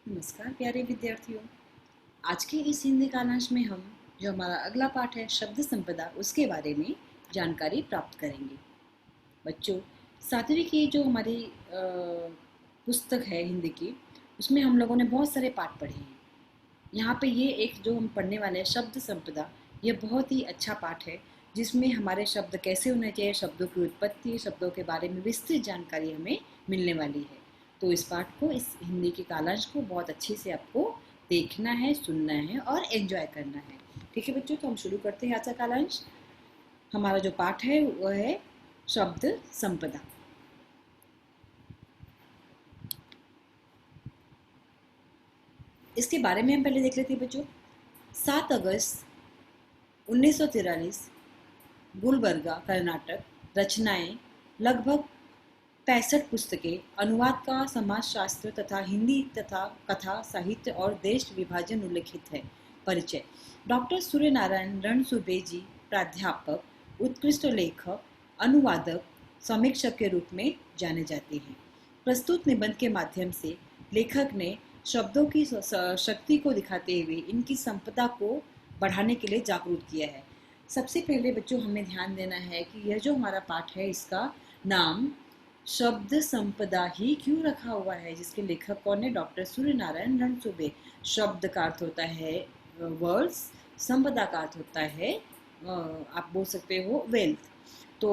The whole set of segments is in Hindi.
नमस्कार प्यारे विद्यार्थियों। आज के इस हिंदी कालांश में हम जो हमारा अगला पाठ है शब्द संपदा उसके बारे में जानकारी प्राप्त करेंगे। बच्चों, सातवीं की जो हमारी पुस्तक है हिंदी की, उसमें हम लोगों ने बहुत सारे पाठ पढ़े हैं। यहाँ पे ये एक जो हम पढ़ने वाले हैं शब्द संपदा, ये बहुत ही अच्छा पाठ है जिसमें हमारे शब्द कैसे होने चाहिए, शब्दों की उत्पत्ति, शब्दों के बारे में विस्तृत जानकारी हमें मिलने वाली है। तो इस पाठ को, इस हिंदी के कालांश को बहुत अच्छे से आपको देखना है, सुनना है और एंजॉय करना है। ठीक है बच्चों, तो हम शुरू करते हैं आज का कालांश। हमारा जो पाठ है वह है शब्द संपदा। इसके बारे में हम पहले देख लेते हैं बच्चों। 7 अगस्त 1943, गुलबर्गा, कर्नाटक। रचनाएं लगभग 65 पुस्तकें, अनुवाद का समाजशास्त्र तथा हिंदी तथा कथा साहित्य और देश विभाजन उल्लिखित है। परिचय: डॉक्टर सूर्यनारायण रणसुभे जी प्राध्यापक, उत्कृष्ट लेखक, अनुवादक, समीक्षक के रूप में जाने जाते हैं। प्रस्तुत निबंध के माध्यम से लेखक ने शब्दों की शक्ति को दिखाते हुए इनकी संपदा को बढ़ाने के लिए जागरूक किया है। सबसे पहले बच्चों हमें ध्यान देना है कि यह जो हमारा पाठ है इसका नाम शब्द संपदा ही क्यों रखा हुआ है, जिसके लेखक कौन है? डॉक्टर सूर्यनारायण रणसुभे। शब्द का अर्थ होता है वर्ड्स, संपदा का अर्थ होता है आप बोल सकते हो वेल्थ। तो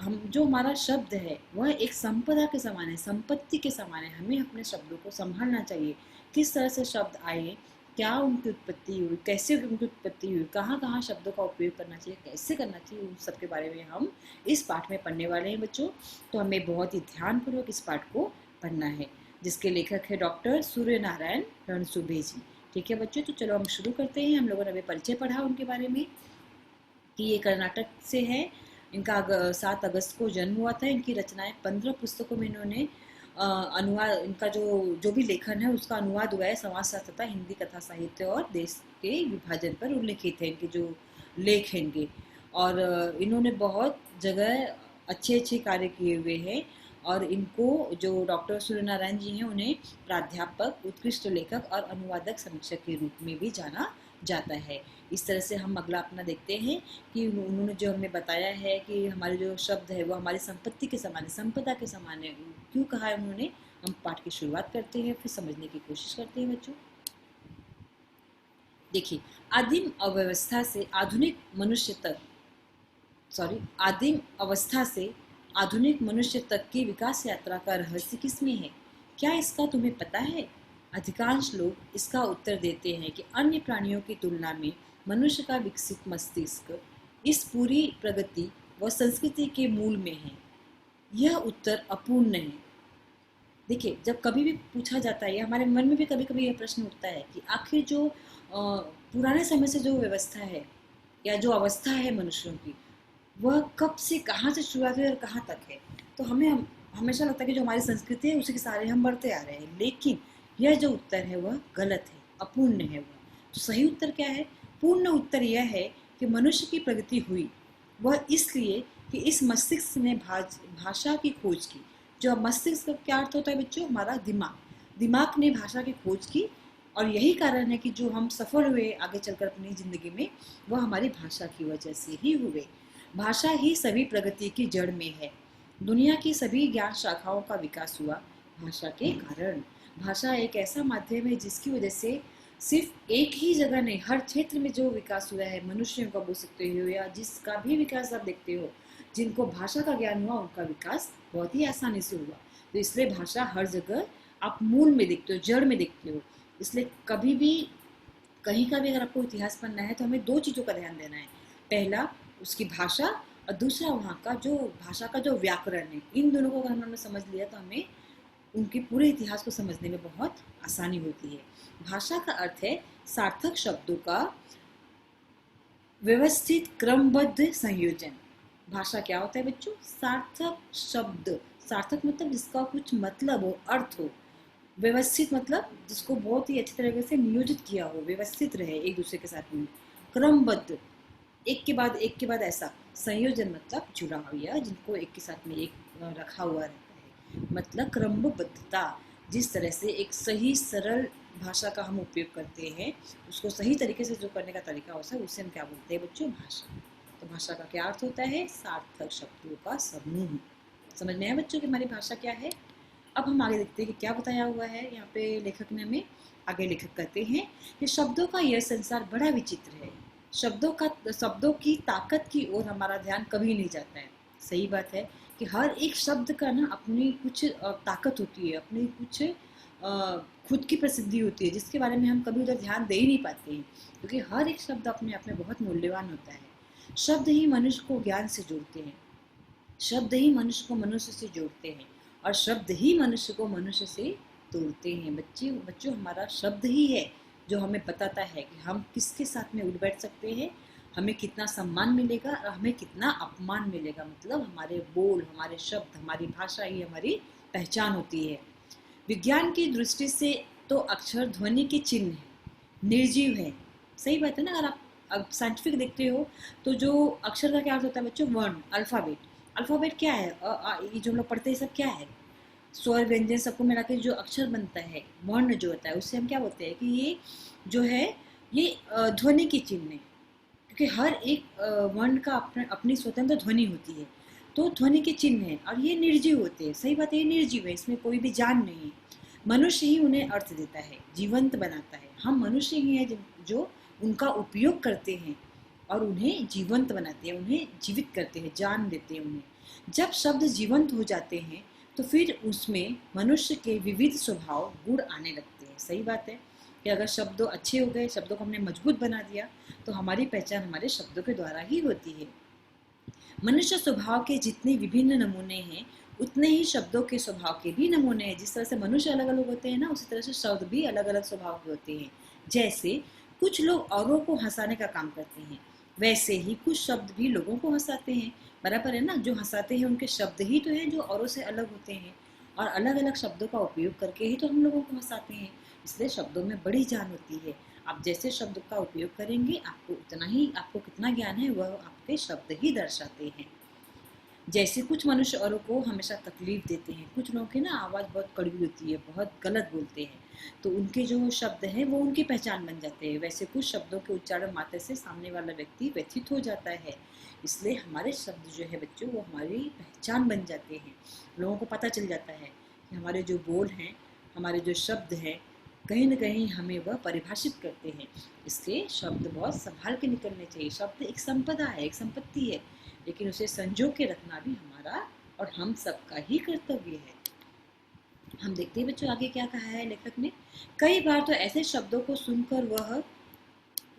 हम जो हमारा शब्द है वह एक संपदा के समान है, संपत्ति के समान है। हमें अपने शब्दों को संभालना चाहिए। किस तरह से शब्द आए, क्या उनकी उत्पत्ति हुई, कैसे उनकी उत्पत्ति हुई, कहाँ कहाँ शब्दों का उपयोग करना चाहिए, कैसे करना चाहिए, उन सब के बारे में हम इस पाठ में पढ़ने वाले हैं बच्चों। तो हमें बहुत ही ध्यानपूर्वक इस पाठ को पढ़ना है, जिसके लेखक है डॉक्टर सूर्यनारायण रणसुभे जी। ठीक है बच्चों, तो चलो हम शुरू करते हैं। हम लोगों ने अभी परिचय पढ़ा उनके बारे में कि ये कर्नाटक से है। इनका 7 अगस्त को जन्म हुआ था। इनकी रचनाएं 15 पुस्तकों में इन्होंने अनुवाद, इनका जो भी लेखन है उसका अनुवाद हुआ है। समाजशास्त्र तथा हिंदी कथा साहित्य और देश के विभाजन पर उल्लिखित है इनके जो लेख हैं इनके। और इन्होंने बहुत जगह अच्छे अच्छे कार्य किए हुए हैं। और इनको जो डॉक्टर सूर्यनारायण जी हैं उन्हें प्राध्यापक, उत्कृष्ट लेखक और अनुवादक समीक्षक के रूप में भी जाना जाता है। इस तरह से हम अगला अपना देखते हैं कि उन्होंने जो हमें बताया है कि हमारे जो शब्द है वो हमारी संपत्ति के समान है, संपदा के समान है। क्यों कहा है उन्होंने? हम पाठ की शुरुआत करते हैं, फिर समझने की कोशिश करते हैं बच्चों। देखिए, आदिम अवस्था से आधुनिक मनुष्य तक आदिम अवस्था से आधुनिक मनुष्य तक की विकास यात्रा का रहस्य किसमें है? क्या इसका तुम्हें पता है? अधिकांश लोग इसका उत्तर देते हैं कि अन्य प्राणियों की तुलना में मनुष्य का विकसित मस्तिष्क इस पूरी प्रगति व संस्कृति के मूल में है। यह उत्तर अपूर्ण है। देखिए, जब कभी भी पूछा जाता है, हमारे मन में भी कभी कभी यह प्रश्न उठता है कि आखिर जो पुराने समय से जो व्यवस्था है या जो अवस्था है मनुष्यों की, वह कब से कहाँ से शुरुआत हुई और कहाँ तक है। तो हमें हमेशा लगता है कि जो हमारी संस्कृति है उसी के सहारे हम बढ़ते आ रहे हैं, लेकिन यह जो उत्तर है वह गलत है, अपूर्ण है वह। तो सही उत्तर क्या है? पूर्ण उत्तर यह है कि मनुष्य की प्रगति हुई वह इसलिए कि इस मस्तिष्क ने भाषा की खोज की। जो मस्तिष्क का क्या अर्थ होता है बच्चों? हमारा दिमाग। दिमाग ने भाषा की खोज की और यही कारण है कि जो हम सफल हुए आगे चलकर अपनी जिंदगी में, वह हमारी भाषा की वजह से ही हुए। भाषा ही सभी प्रगति की जड़ में है। दुनिया की सभी ज्ञान शाखाओं का विकास हुआ भाषा के कारण। भाषा एक ऐसा माध्यम है जिसकी वजह से सिर्फ एक ही जगह नहीं, हर क्षेत्र में जो विकास हुआ है, मनुष्यों का बोल सकते हो या जिसका भी विकास आप देखते हो, जिनको भाषा का ज्ञान हुआ उनका विकास बहुत ही आसानी से हुआ। तो इसलिए भाषा हर जगह आप मूल में देखते हो, जड़ में देखते हो। इसलिए कभी भी कहीं का भी अगर आपको इतिहास पढ़ना है तो हमें 2 चीज़ों का ध्यान देना है। पहला उसकी भाषा और दूसरा वहाँ का जो भाषा का जो व्याकरण है। इन दोनों को अगर हमने समझ लिया तो हमें उनके पूरे इतिहास को समझने में बहुत आसानी होती है। भाषा का अर्थ है सार्थक शब्दों का व्यवस्थित क्रमबद्ध संयोजन। भाषा क्या होता है बच्चों? सार्थक शब्द। सार्थक मतलब जिसका कुछ मतलब हो, अर्थ हो। व्यवस्थित मतलब जिसको बहुत ही अच्छी तरीके से नियोजित किया हो, व्यवस्थित रहे एक दूसरे के साथ में। क्रमबद्ध, एक के बाद ऐसा। संयोजन मतलब जुड़ा हुआ, जिनको एक के साथ में एक रखा हुआ रहता है, मतलब क्रमबद्धता। जिस तरह से एक सही सरल भाषा का हम उपयोग करते हैं, उसको सही तरीके से जो करने का तरीका होता है, उसे हम क्या बोलते हैं बच्चों? भाषा। तो भाषा का क्या अर्थ होता है? सार्थक शब्दों का समूह। समझ में आया बच्चों कि हमारी भाषा क्या है? अब हम आगे देखते हैं कि क्या बताया हुआ है यहाँ पे लेखक ने हमें। आगे लेखक कहते हैं कि शब्दों का यह संसार बड़ा विचित्र है। शब्दों की ताकत की ओर हमारा ध्यान कभी नहीं जाता है। सही बात है कि हर एक शब्द का ना अपनी कुछ ताकत होती है, अपनी कुछ खुद की प्रसिद्धि होती है, जिसके बारे में हम कभी उधर ध्यान दे ही नहीं पाते हैं, क्योंकि हर एक शब्द अपने आप में बहुत मूल्यवान होता है। शब्द ही मनुष्य को ज्ञान से जोड़ते हैं, शब्द ही मनुष्य को मनुष्य से जोड़ते हैं, और शब्द ही मनुष्य को मनुष्य से तोड़ते हैं। बच्चों हमारा शब्द ही है जो हमें बताता है कि हम किसके साथ में उठ बैठ सकते हैं, हमें कितना सम्मान मिलेगा और हमें कितना अपमान मिलेगा। मतलब हमारे बोल, हमारे शब्द, हमारी भाषा ही हमारी पहचान होती है। विज्ञान की दृष्टि से तो अक्षर ध्वनि के चिन्ह है, निर्जीव है। सही बात है ना? अगर आप साइंटिफिक देखते हो तो जो अक्षर का क्या अर्थ होता है बच्चों? वर्ण, अल्फाबेट। अल्फाबेट क्या है? ये जो हम लोग पढ़ते हैं सब क्या है? स्वर व्यंजन सबको मिला के जो अक्षर बनता है, वर्ण जो होता है, उससे हम क्या बोलते हैं कि ये जो है ये ध्वनि की चिन्ह है, क्योंकि हर एक वर्ण का अपनी स्वतंत्र ध्वनि होती है। तो ध्वनि के चिन्ह है और ये निर्जीव होते हैं। सही बात है, ये निर्जीव है, इसमें कोई भी जान नहीं है। मनुष्य ही उन्हें अर्थ देता है, जीवंत बनाता है। हम मनुष्य ही हैं जो उनका उपयोग करते हैं और उन्हें जीवंत बनाते हैं, उन्हें जीवित करते हैं, जान देते हैं उन्हें। जब शब्द जीवंत हो जाते हैं तो फिर उसमें मनुष्य के विविध स्वभाव गुण आने लगते हैं। सही बात है कि अगर शब्द अच्छे हो गए, शब्दों को हमने मजबूत बना दिया, तो हमारी पहचान हमारे शब्दों के द्वारा ही होती है। मनुष्य स्वभाव के जितने विभिन्न नमूने हैं, उतने ही शब्दों के स्वभाव के भी नमूने हैं। जिस तरह से मनुष्य अलग अलग होते हैं ना, उसी तरह से शब्द भी अलग अलग स्वभाव के होते हैं। जैसे कुछ लोग औरों को हंसाने का काम करते हैं, वैसे ही कुछ शब्द भी लोगों को हंसाते हैं। बराबर है ना? जो हंसाते हैं उनके शब्द ही तो हैं जो औरों से अलग होते हैं, और अलग अलग शब्दों का उपयोग करके ही तो हम लोगों को हंसाते हैं। इसलिए शब्दों में बड़ी जान होती है। आप जैसे शब्द का उपयोग करेंगे, आपको उतना ही, आपको कितना ज्ञान है वह आपके शब्द ही दर्शाते हैं। जैसे कुछ मनुष्य औरों को हमेशा तकलीफ देते हैं, कुछ लोगों की ना आवाज़ बहुत कड़वी होती है, बहुत गलत बोलते हैं, तो उनके जो शब्द हैं वो उनकी पहचान बन जाते हैं। वैसे कुछ शब्दों के उच्चारण मात्र से सामने वाला व्यक्ति व्यथित हो जाता है। इसलिए हमारे शब्द जो है बच्चों, वो हमारी पहचान बन जाते हैं। लोगों को पता चल जाता है कि हमारे जो बोल हैं, हमारे जो शब्द हैं, कहीं ना कहीं हमें वह परिभाषित करते हैं। इसलिए शब्द बहुत संभाल के निकलने चाहिए। शब्द एक संपदा है, एक संपत्ति है, लेकिन उसे संजो के रखना भी हमारा और हम सबका ही कर्तव्य है। हम देखते हैं बच्चों आगे क्या कहा है लेखक ने। कई बार तो ऐसे शब्दों को सुनकर वह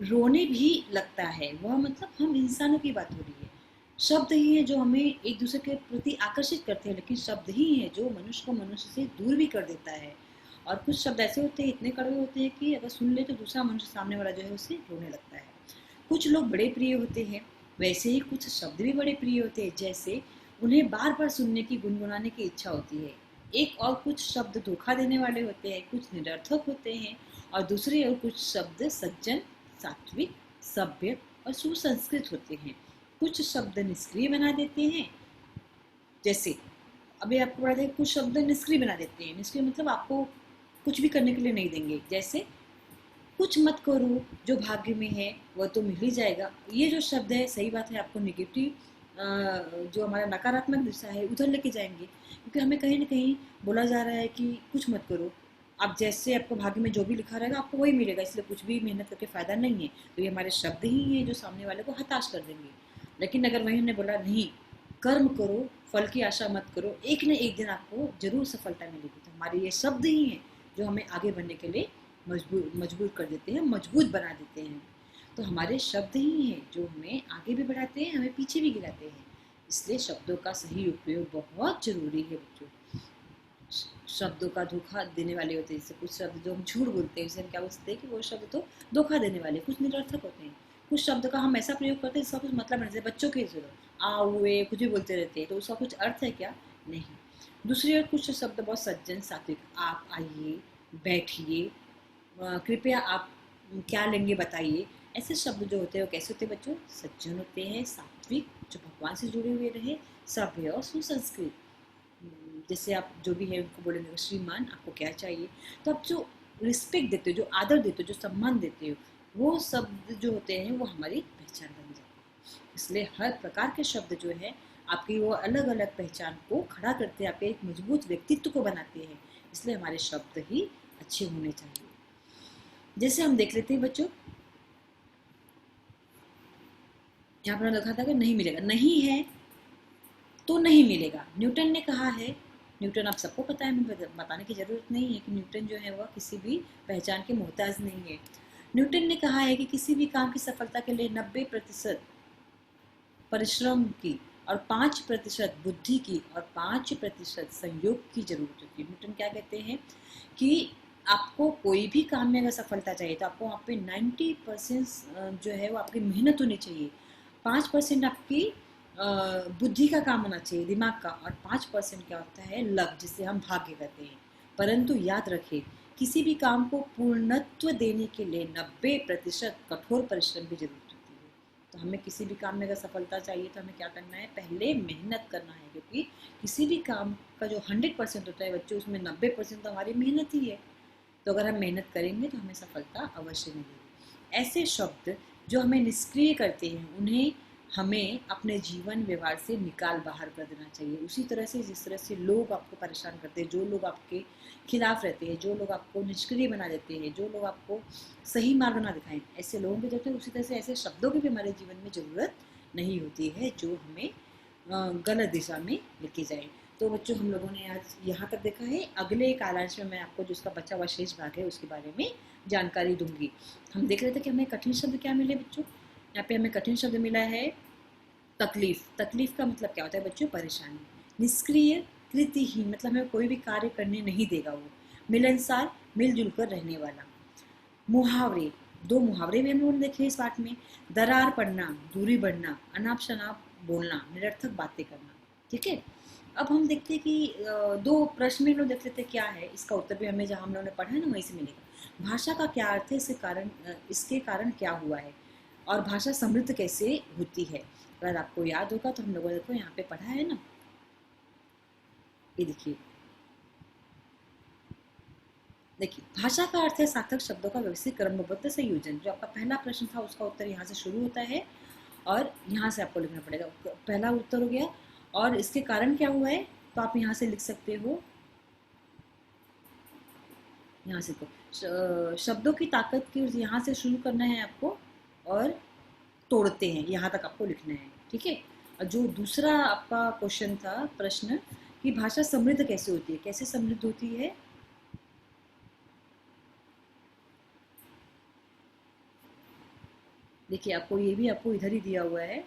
रोने भी लगता है। वह मतलब हम इंसानों की बात हो रही है। शब्द ही है जो हमें एक दूसरे के प्रति आकर्षित करते हैं, लेकिन शब्द ही है जो मनुष्य को मनुष्य से दूर भी कर देता है। और कुछ शब्द ऐसे होते हैं, इतने कड़वे होते हैं कि अगर सुन ले तो दूसरा मनुष्य सामने वाला जो है उसे रोने लगता है। कुछ लोग बड़े प्रिय होते हैं, वैसे ही कुछ शब्द भी बड़े प्रिय होते हैं, जैसे उन्हें बार बार सुनने की, गुनगुनाने की इच्छा होती है। एक और कुछ शब्द धोखा देने वाले होते हैं, कुछ निरर्थक होते हैं, और दूसरे और कुछ शब्द सज्जन, सात्विक, सभ्य और सुसंस्कृत होते हैं। कुछ शब्द निष्क्रिय बना देते हैं, जैसे अभी आपको बता दें, कुछ शब्द निष्क्रिय बना देते हैं। निष्क्रिय मतलब आपको कुछ भी करने के लिए नहीं देंगे। जैसे कुछ मत करो, जो भाग्य में है वह तो मिल ही जाएगा। ये जो शब्द है, सही बात है, आपको निगेटिव जो हमारा नकारात्मक दिशा है उधर लेके जाएंगे, क्योंकि हमें कहीं ना कहीं बोला जा रहा है कि कुछ मत करो। आप जैसे आपको भाग्य में जो भी लिखा रहेगा आपको वही मिलेगा, इसलिए कुछ भी मेहनत करके फ़ायदा नहीं है। तो ये हमारे शब्द ही हैं जो सामने वाले को हताश कर देंगे। लेकिन अगर वही हमने बोला नहीं, कर्म करो, फल की आशा मत करो, एक न एक दिन आपको जरूर सफलता मिलेगी, तो हमारे ये शब्द ही हैं जो हमें आगे बढ़ने के लिए मजबूर कर देते हैं, मजबूत बना देते हैं। तो हमारे शब्द ही हैं जो हमें आगे भी बढ़ाते हैं, हमें पीछे भी गिराते हैं। इसलिए शब्दों का सही उपयोग बहुत जरूरी है बच्चों। शब्दों का धोखा देने वाले होते हैं, जैसे कुछ शब्द जो हम झूठ बोलते हैं उसे हम क्या बोलते हैं कि वो शब्द तो धोखा देने वाले, कुछ निरर्थक होते हैं। कुछ शब्द का हम ऐसा प्रयोग करते हैं जिसका कुछ मतलब नहीं, जैसे बच्चों के जरूर आ हुए कुछ भी बोलते रहते हैं, तो उसका कुछ अर्थ है क्या? नहीं। दूसरी ओर कुछ शब्द बहुत सज्जन, सात्विक, आप आइए, बैठिए, कृपया आप क्या लेंगे बताइए, ऐसे शब्द जो होते हैं वो कैसे होते हैं बच्चों? सज्जन होते हैं, सात्विक, जो भगवान से जुड़े हुए रहे, सभ्य और सुसंस्कृत। जैसे आप जो भी है उनको बोलेंगे श्रीमान आपको क्या चाहिए, तो आप जो रिस्पेक्ट देते हो, जो आदर देते हो, जो सम्मान देते हो, वो शब्द जो होते हैं वो हमारी पहचान बन जाती है। इसलिए हर प्रकार के शब्द जो है आपकी वो अलग अलग पहचान को खड़ा करते हैं, आपके एक मजबूत व्यक्तित्व को बनाते हैं। इसलिए हमारे शब्द ही अच्छे होने चाहिए। जैसे हम देख लेते हैं बच्चों, यहाँ पर लिखा था कि नहीं मिलेगा, नहीं है तो नहीं मिलेगा। न्यूटन ने कहा है, न्यूटन आप सबको पता है, हमें बताने की ज़रूरत नहीं है कि न्यूटन जो है वह किसी भी पहचान के मोहताज नहीं है। न्यूटन ने कहा है कि किसी भी काम की सफलता के लिए 90% परिश्रम की और 5% बुद्धि की और 5% संयोग की जरूरत होती है। न्यूटन क्या कहते हैं कि आपको कोई भी काम में अगर सफलता चाहिए तो आपको वहाँ पे 90% जो है वो आपकी मेहनत होनी चाहिए, 5% आपकी बुद्धि का काम होना चाहिए, दिमाग का, और 5% क्या होता है लक, जिससे हम भाग्य कहते हैं। परंतु याद रखें, किसी भी काम को पूर्णत्व देने के लिए 90% कठोर परिश्रम की जरूरत होती है। तो हमें किसी भी काम में अगर सफलता चाहिए तो हमें क्या करना है, पहले मेहनत करना है, क्योंकि किसी भी काम का जो 100% होता है बच्चों, उसमें 90% तो हमारी मेहनत ही है। तो अगर हम मेहनत करेंगे तो हमें सफलता अवश्य मिलेगी। ऐसे शब्द जो हमें निष्क्रिय करते हैं उन्हें हमें अपने जीवन व्यवहार से निकाल बाहर कर देना चाहिए। उसी तरह से जिस तरह से लोग आपको परेशान करते हैं, जो लोग आपके खिलाफ रहते हैं, जो लोग आपको निष्क्रिय बना देते हैं, जो लोग आपको सही मार्ग ना दिखाएं, ऐसे लोगों के जरूरत है, उसी तरह से ऐसे शब्दों की भी हमारे जीवन में ज़रूरत नहीं होती है जो हमें गलत दिशा में लेके जाए। तो बच्चों हम लोगों ने आज यहाँ तक देखा है। अगले कालांश में मैं आपको जो उसका बचा हुआ शेष भाग है उसके बारे में जानकारी दूंगी। हम देख रहे थे कि हमें कठिन शब्द क्या मिले बच्चों। यहाँ पे हमें कठिन शब्द मिला है तकलीफ। तकलीफ का मतलब क्या होता है बच्चों, परेशानी। निष्क्रिय, कृतिहीन, मतलब हमें कोई भी कार्य करने नहीं देगा वो। मिलनसार, मिलजुल कर रहने वाला। मुहावरे, दो मुहावरे भी हम लोगों ने देखे इस पाठ में। दरार पड़ना, दूरी बढ़ना, अनाप शनाप बोलना, निरर्थक बातें करना। ठीक है, अब हम देखते हैं कि दो प्रश्न में हम लोग देख लेते हैं क्या है, इसका उत्तर भी हमें जहाँ हम लोगों ने पढ़ा है ना वहीं से मिलेगा। भाषा का क्या अर्थ है, इसके कारण क्या हुआ है, और भाषा समृद्ध कैसे होती है। अगर आपको याद होगा तो हम लोगों ने देखो यहाँ पे पढ़ा है ना, ये देखिए, देखिए भाषा का अर्थ है सार्थक शब्दों का व्यवस्थित क्रमबद्ध संयोजन। जो आपका पहला प्रश्न था उसका उत्तर यहाँ से शुरू होता है और यहाँ से आपको लिखना पड़ेगा। पहला उत्तर हो गया, और इसके कारण क्या हुआ है तो आप यहाँ से लिख सकते हो, यहाँ से तो शब्दों की ताकत की यहाँ से शुरू करना है आपको, और तोड़ते हैं यहाँ तक आपको लिखना है। ठीक है, और जो दूसरा आपका क्वेश्चन था, प्रश्न, कि भाषा समृद्ध कैसे होती है, कैसे समृद्ध होती है। देखिए आपको ये भी आपको इधर ही दिया हुआ है।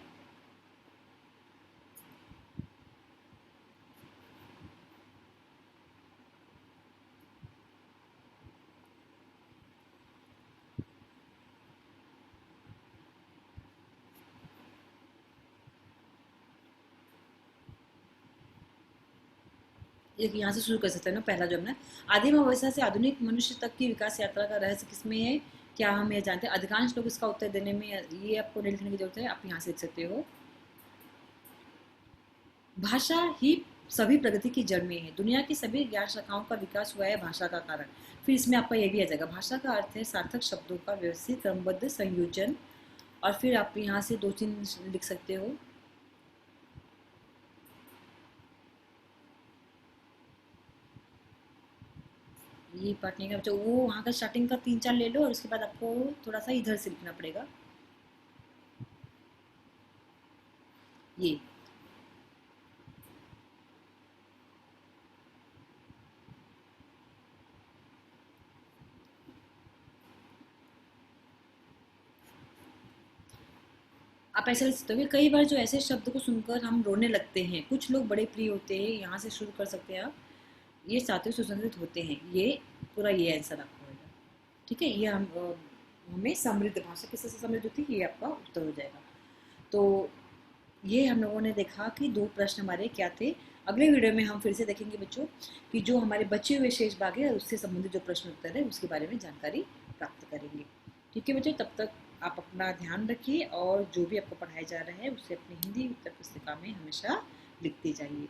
एक यहाँ से शुरू कर सकते हैं ना, पहला जो हमने, आदिम अवस्था से आधुनिक मनुष्य तक की विकास यात्रा का रहस्य किसमें है, क्या हम ये जानते हैं। अधिकांश लोग इसका उत्तर देने में, ये आपको नहीं लिखने की जरूरत है, आप यहाँ से लिख सकते हो। भाषा ही सभी प्रगति की जड़ में है, दुनिया की सभी ज्ञान शाखाओं का विकास हुआ है भाषा का कारण। फिर इसमें आपका ये भी आ जाएगा, भाषा का अर्थ है सार्थक शब्दों का व्यवस्थित क्रमबद्ध संयोजन। और फिर आप यहाँ से दो तीन लिख सकते हो। ये पार्ट नहीं का बच्चा, वो वहाँ का स्टार्टिंग का 3-4 ले लो और उसके बाद आपको थोड़ा सा इधर से लिखना पड़ेगा। ये आप ऐसा लिख सकते हो कि कई बार जो ऐसे शब्द को सुनकर हम रोने लगते हैं, कुछ लोग बड़े प्रिय होते हैं, यहाँ से शुरू कर सकते हैं आप। ये सात्विक सुसंगत होते हैं, ये पूरा ये आंसर आपको होगा। ठीक है, ये हमें समृद्ध, भाषा किससे समृद्ध होती है, ये आपका उत्तर हो जाएगा। तो ये हम लोगों ने देखा कि दो प्रश्न हमारे क्या थे। अगले वीडियो में हम फिर से देखेंगे बच्चों कि जो हमारे बचे हुए शेष भाग है उससे संबंधित जो प्रश्न उत्तर है उसके बारे में जानकारी प्राप्त करेंगे। ठीक है बच्चों, तब तक आप अपना ध्यान रखिए और जो भी आपको पढ़ाया जा रहा है उसे अपनी हिंदी उत्तर पुस्तिका में हमेशा लिखते जाइए।